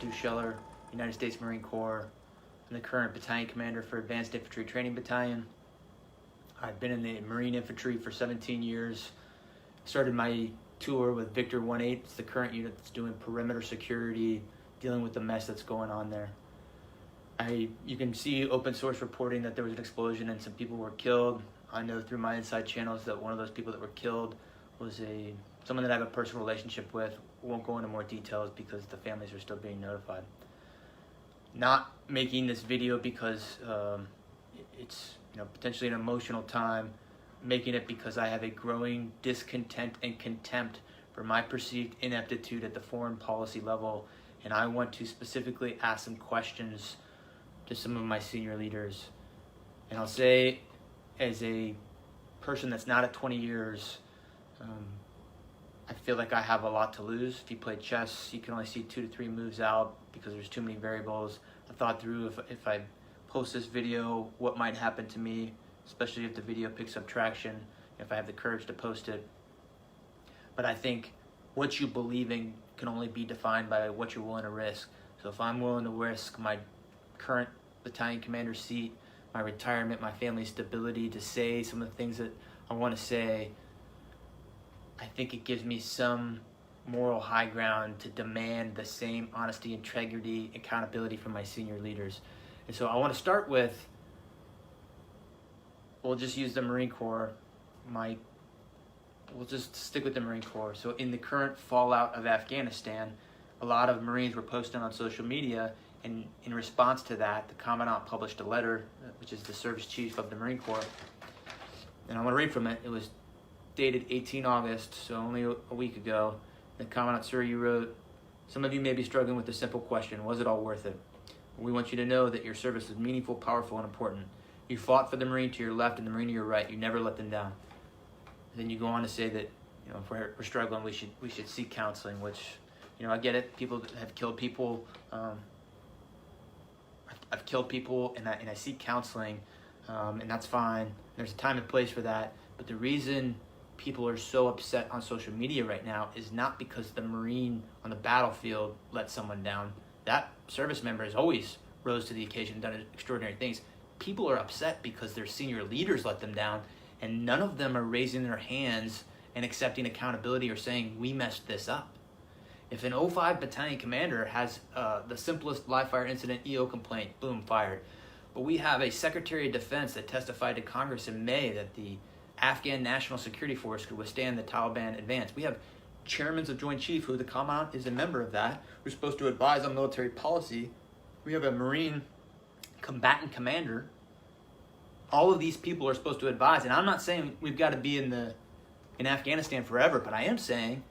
Stuart Scheller, United States Marine Corps. I'm the current battalion commander for Advanced Infantry Training Battalion. I've been in the Marine Infantry for 17 years. Started my tour with Victor 1-8. It's the current unit that's doing perimeter security, dealing with the mess that's going on there. You can see open source reporting that there was an explosion and some people were killed. I know through my inside channels that one of those people that were killed was someone that I have a personal relationship with. Won't go into more details because the families are still being notified. Not making this video because it's potentially an emotional time. Making it because I have a growing discontent and contempt for my perceived ineptitude at the foreign policy level, and I want to specifically ask some questions to some of my senior leaders. And I'll say, as a person that's not at 20 years, I feel like I have a lot to lose. If you play chess, you can only see 2 to 3 moves out because there's too many variables. I thought through if I post this video, what might happen to me, especially if the video picks up traction, if I have the courage to post it. But I think what you believe in can only be defined by what you're willing to risk. So if I'm willing to risk my current battalion commander seat, my retirement, my family's stability, to say some of the things that I want to say, I think it gives me some moral high ground to demand the same honesty, integrity, accountability from my senior leaders. And so I want to start with, we'll just use the Marine Corps. We'll just stick with the Marine Corps. So in the current fallout of Afghanistan, a lot of Marines were posting on social media, and in response to that, the Commandant published a letter, which is the service chief of the Marine Corps. And I want to read from it. It was dated 18 August, so only a week ago. The Commandant, sir, you wrote, "Some of you may be struggling with the simple question, was it all worth it? We want you to know that your service is meaningful, powerful, and important. You fought for the Marine to your left and the Marine to your right. You never let them down." Then you go on to say that if we're struggling, we should seek counseling, which I get it. People have killed people. I've killed people, and I seek counseling, and that's fine. There's a time and place for that. But the reason people are so upset on social media right now is not because the Marine on the battlefield let someone down. That service member has always rose to the occasion and done extraordinary things. People are upset because their senior leaders let them down, and none of them are raising their hands and accepting accountability or saying, we messed this up. If an 05 battalion commander has the simplest live fire incident EO complaint, boom, fired. But we have a Secretary of Defense that testified to Congress in May that the Afghan National Security Force could withstand the Taliban advance. We have chairmen of Joint Chief, who the Commandant is a member of that, who's supposed to advise on military policy. We have a Marine combatant commander. All of these people are supposed to advise, and I'm not saying we've got to be in Afghanistan forever, but I am saying,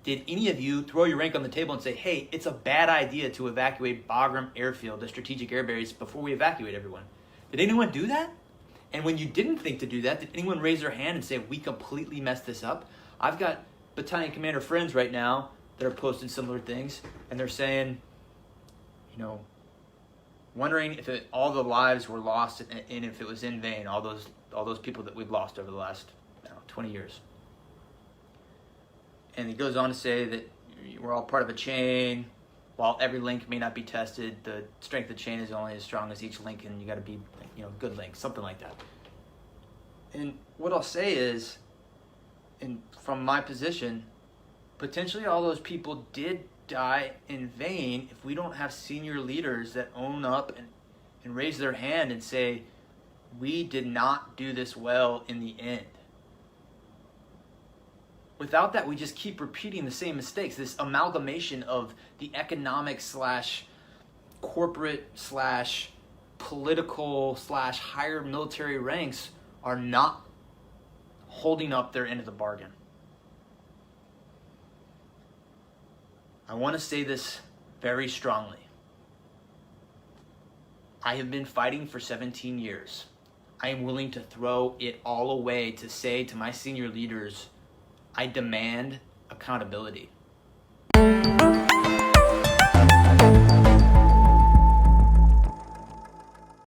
did any of you throw your rank on the table and say, hey, it's a bad idea to evacuate Bagram Airfield, the strategic air base, before we evacuate everyone? Did anyone do that? And when you didn't think to do that, did anyone raise their hand and say, we completely messed this up? I've got battalion commander friends right now that are posting similar things, and they're saying, wondering if all the lives were lost and if it was in vain, all those people that we've lost over the last 20 years. And he goes on to say that we're all part of a chain. While every link may not be tested, the strength of the chain is only as strong as each link, and you got to be good links, something like that. And what I'll say is, from my position, potentially all those people did die in vain if we don't have senior leaders that own up and raise their hand and say, we did not do this well in the end. Without that, we just keep repeating the same mistakes. This amalgamation of the economic / corporate / political / higher military ranks are not holding up their end of the bargain. I want to say this very strongly. I have been fighting for 17 years. I am willing to throw it all away to say to my senior leaders, I demand accountability.